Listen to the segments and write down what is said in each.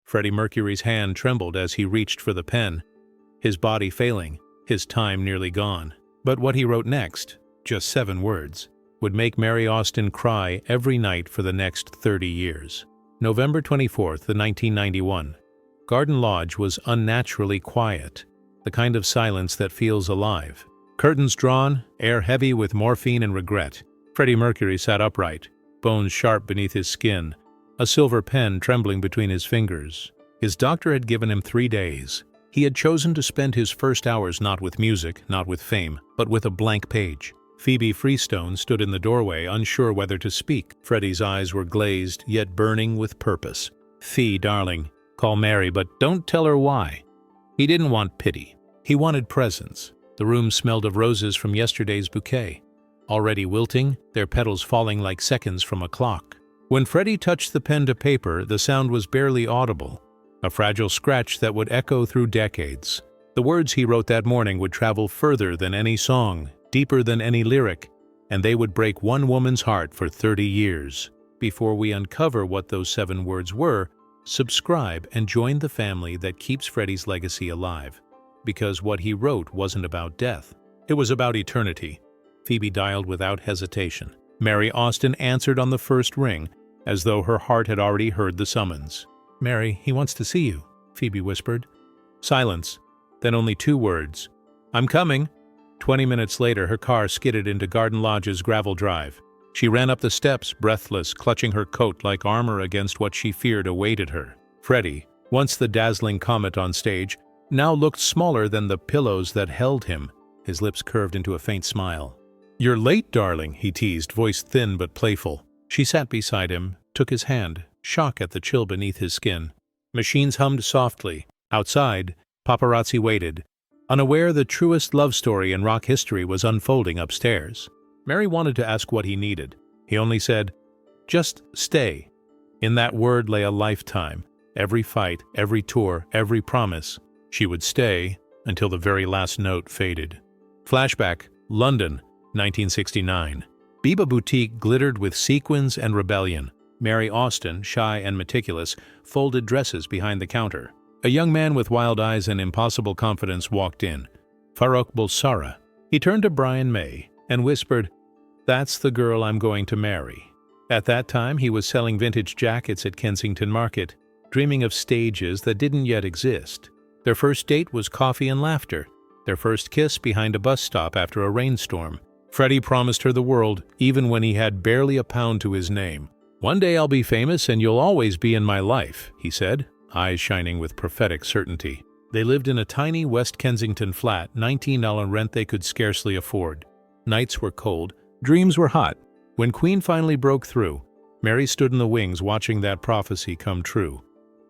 Freddie Mercury's hand trembled as he reached for the pen, his body failing, his time nearly gone. But what he wrote next, just 7 words, would make Mary Austin cry every night for the next 30 years. November 24th, 1991. Garden Lodge was unnaturally quiet, the kind of silence that feels alive. Curtains drawn, air heavy with morphine and regret. Freddie Mercury sat upright, bones sharp beneath his skin, a silver pen trembling between his fingers. His doctor had given him 3 days. He had chosen to spend his first hours not with music, not with fame, but with a blank page. Phoebe Freestone stood in the doorway, unsure whether to speak. Freddie's eyes were glazed, yet burning with purpose. "Fee, darling, call Mary, but don't tell her why." He didn't want pity. He wanted presence. The room smelled of roses from yesterday's bouquet, already wilting, their petals falling like seconds from a clock. When Freddie touched the pen to paper, the sound was barely audible, a fragile scratch that would echo through decades. The words he wrote that morning would travel further than any song, deeper than any lyric, and they would break one woman's heart for 30 years. Before we uncover what those 7 words were, subscribe and join the family that keeps Freddie's legacy alive. Because what he wrote wasn't about death. It was about eternity. Phoebe dialed without hesitation. Mary Austin answered on the first ring, as though her heart had already heard the summons. "Mary, he wants to see you," Phoebe whispered. Silence, then only 2 words. "I'm coming." 20 minutes later, her car skidded into Garden Lodge's gravel drive. She ran up the steps, breathless, clutching her coat like armor against what she feared awaited her. Freddie, once the dazzling comet on stage, now looked smaller than the pillows that held him. His lips curved into a faint smile. "You're late, darling," he teased, voice thin but playful. She sat beside him, took his hand, shock at the chill beneath his skin. Machines hummed softly. Outside, paparazzi waited, unaware the truest love story in rock history was unfolding upstairs. Mary wanted to ask what he needed. He only said, "Just stay." In that word lay a lifetime. Every fight, every tour, every promise. She would stay until the very last note faded. Flashback, London, 1969. Biba Boutique glittered with sequins and rebellion. Mary Austin, shy and meticulous, folded dresses behind the counter. A young man with wild eyes and impossible confidence walked in. Farrokh Bulsara. He turned to Brian May and whispered, "That's the girl I'm going to marry." At that time, he was selling vintage jackets at Kensington Market, dreaming of stages that didn't yet exist. Their first date was coffee and laughter. Their first kiss behind a bus stop after a rainstorm. Freddie promised her the world, even when he had barely a pound to his name. "One day I'll be famous and you'll always be in my life," he said, eyes shining with prophetic certainty. They lived in a tiny West Kensington flat, $19 rent they could scarcely afford. Nights were cold, dreams were hot. When Queen finally broke through, Mary stood in the wings watching that prophecy come true.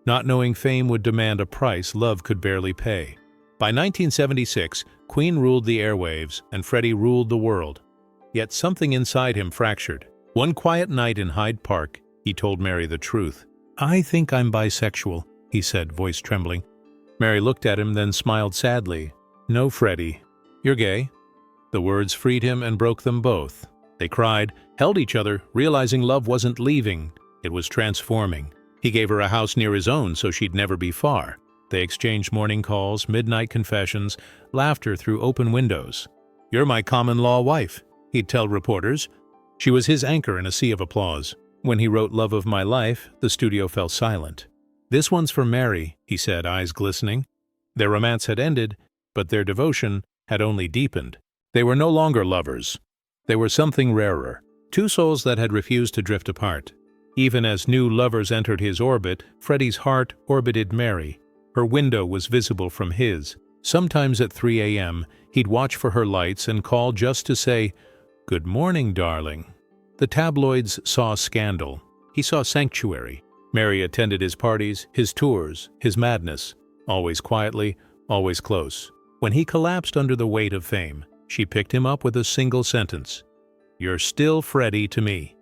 Not knowing fame would demand a price love could barely pay. By 1976, Queen ruled the airwaves and Freddie ruled the world. Yet something inside him fractured. One quiet night in Hyde Park, he told Mary the truth. "I think I'm bisexual," he said, voice trembling. Mary looked at him, then smiled sadly. "No, Freddie, you're gay." The words freed him and broke them both. They cried, held each other, realizing love wasn't leaving, it was transforming. He gave her a house near his own so she'd never be far. They exchanged morning calls, midnight confessions, laughter through open windows. "You're my common-law wife," he'd tell reporters. She was his anchor in a sea of applause. When he wrote "Love of My Life," the studio fell silent. "This one's for Mary," he said, eyes glistening. Their romance had ended, but their devotion had only deepened. They were no longer lovers. They were something rarer, 2 souls that had refused to drift apart. Even as new lovers entered his orbit, Freddie's heart orbited Mary. Her window was visible from his. Sometimes at 3 a.m., he'd watch for her lights and call just to say, "Good morning, darling." The tabloids saw scandal. He saw sanctuary. Mary attended his parties, his tours, his madness, always quietly, always close. When he collapsed under the weight of fame, she picked him up with a single sentence. "You're still Freddie to me."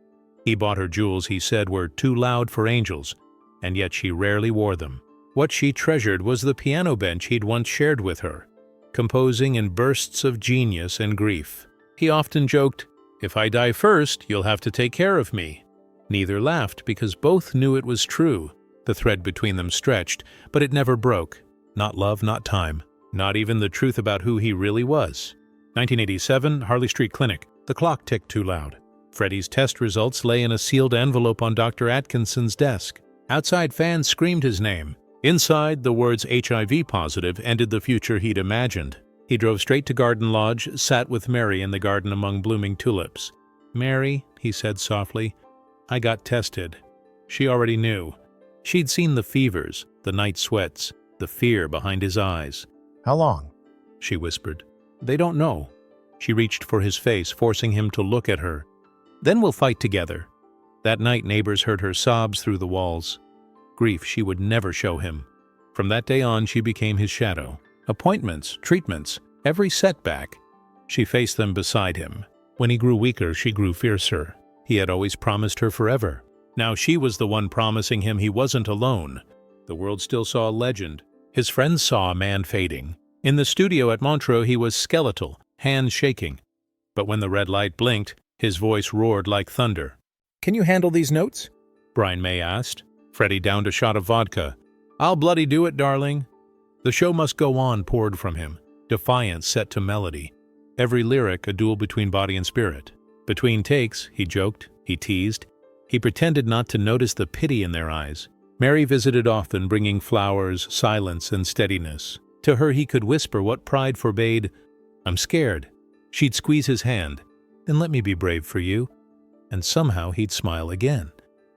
He bought her jewels he said were too loud for angels, and yet she rarely wore them. What she treasured was the piano bench he'd once shared with her, composing in bursts of genius and grief. He often joked, "If I die first, you'll have to take care of me." Neither laughed because both knew it was true. The thread between them stretched, but it never broke. Not love, not time, not even the truth about who he really was. 1987, Harley Street Clinic. The clock ticked too loud. Freddie's test results lay in a sealed envelope on Dr. Atkinson's desk. Outside fans screamed his name. Inside, the words HIV positive ended the future he'd imagined. He drove straight to Garden Lodge, sat with Mary in the garden among blooming tulips. "Mary," he said softly, "I got tested." She already knew. She'd seen the fevers, the night sweats, the fear behind his eyes. "How long?" she whispered. "They don't know." She reached for his face, forcing him to look at her. "Then we'll fight together." That night neighbors heard her sobs through the walls. Grief she would never show him. From that day on, she became his shadow. Appointments, treatments, every setback. She faced them beside him. When he grew weaker, she grew fiercer. He had always promised her forever. Now she was the one promising him he wasn't alone. The world still saw a legend. His friends saw a man fading. In the studio at Montreux, he was skeletal, hands shaking. But when the red light blinked, his voice roared like thunder. "Can you handle these notes?" Brian May asked. Freddie downed a shot of vodka. "I'll bloody do it, darling." "The show must go on," poured from him. Defiance set to melody. Every lyric a duel between body and spirit. Between takes, he joked, he teased. He pretended not to notice the pity in their eyes. Mary visited often, bringing flowers, silence, and steadiness. To her he could whisper what pride forbade. "I'm scared." She'd squeeze his hand. "Then let me be brave for you." And somehow he'd smile again.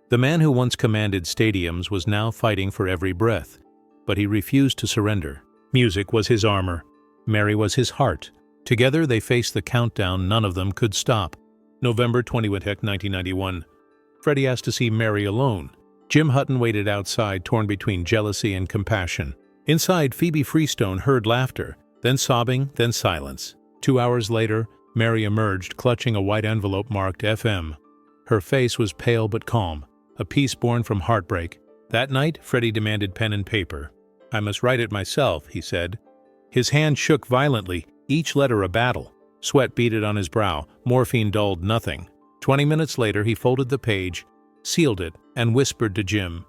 The man who once commanded stadiums was now fighting for every breath, but he refused to surrender. Music was his armor. Mary was his heart. Together they faced the countdown none of them could stop. November 20th, 1991. Freddie asked to see Mary alone. Jim Hutton waited outside, torn between jealousy and compassion. Inside, Phoebe Freestone heard laughter, then sobbing, then silence. 2 hours later, Mary emerged, clutching a white envelope marked FM. Her face was pale but calm, a peace born from heartbreak. That night, Freddie demanded pen and paper. "I must write it myself," he said. His hand shook violently, each letter a battle. Sweat beaded on his brow, morphine dulled nothing. 20 minutes later, he folded the page, sealed it, and whispered to Jim,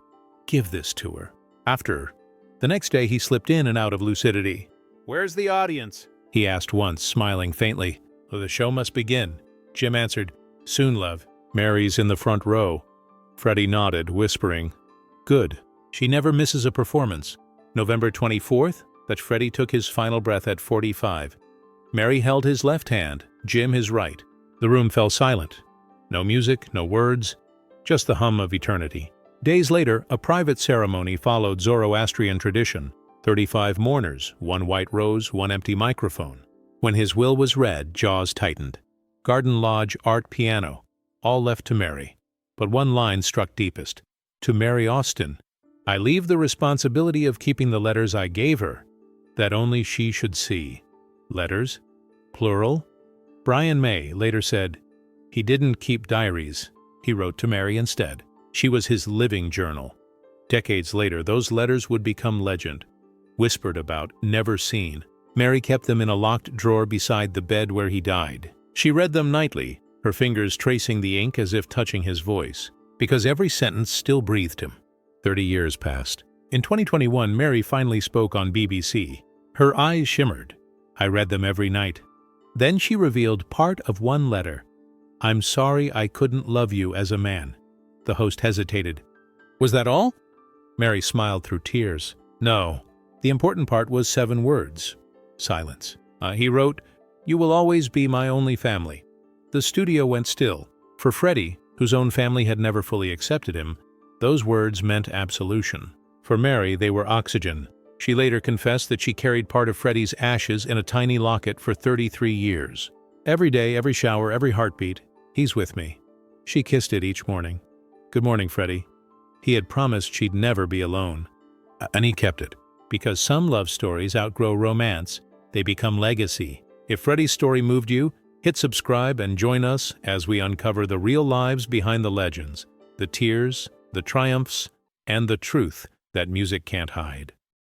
"Give this to her." After. The next day, he slipped in and out of lucidity. "Where's the audience?" he asked once, smiling faintly. "The show must begin." Jim answered, "Soon, love. Mary's in the front row." Freddie nodded, whispering, "Good. She never misses a performance." November 24th, that Freddie took his final breath at 45. Mary held his left hand, Jim his right. The room fell silent. No music, no words, just the hum of eternity. Days later, a private ceremony followed Zoroastrian tradition. 35 mourners, 1 white rose, 1 empty microphone. When his will was read, jaws tightened. Garden Lodge art piano, all left to Mary. But one line struck deepest. To Mary Austin, "I leave the responsibility of keeping the letters I gave her, that only she should see." Letters? Plural? Brian May later said, "He didn't keep diaries. He wrote to Mary instead. She was his living journal." Decades later, those letters would become legend. Whispered about, never seen. Mary kept them in a locked drawer beside the bed where he died. She read them nightly, her fingers tracing the ink as if touching his voice, because every sentence still breathed him. 30 years passed. In 2021, Mary finally spoke on BBC. Her eyes shimmered. "I read them every night." Then she revealed part of one letter. "I'm sorry I couldn't love you as a man." The host hesitated. "Was that all?" Mary smiled through tears. "No. The important part was 7 words." Silence. He wrote, "You will always be my only family." The studio went still. For Freddie, whose own family had never fully accepted him, those words meant absolution. For Mary, they were oxygen. She later confessed that she carried part of Freddie's ashes in a tiny locket for 33 years. "Every day, every shower, every heartbeat, he's with me." She kissed it each morning. "Good morning, Freddie." He had promised she'd never be alone. And he kept it. Because some love stories outgrow romance, they become legacy. If Freddie's story moved you, hit subscribe and join us as we uncover the real lives behind the legends, the tears, the triumphs, and the truth that music can't hide.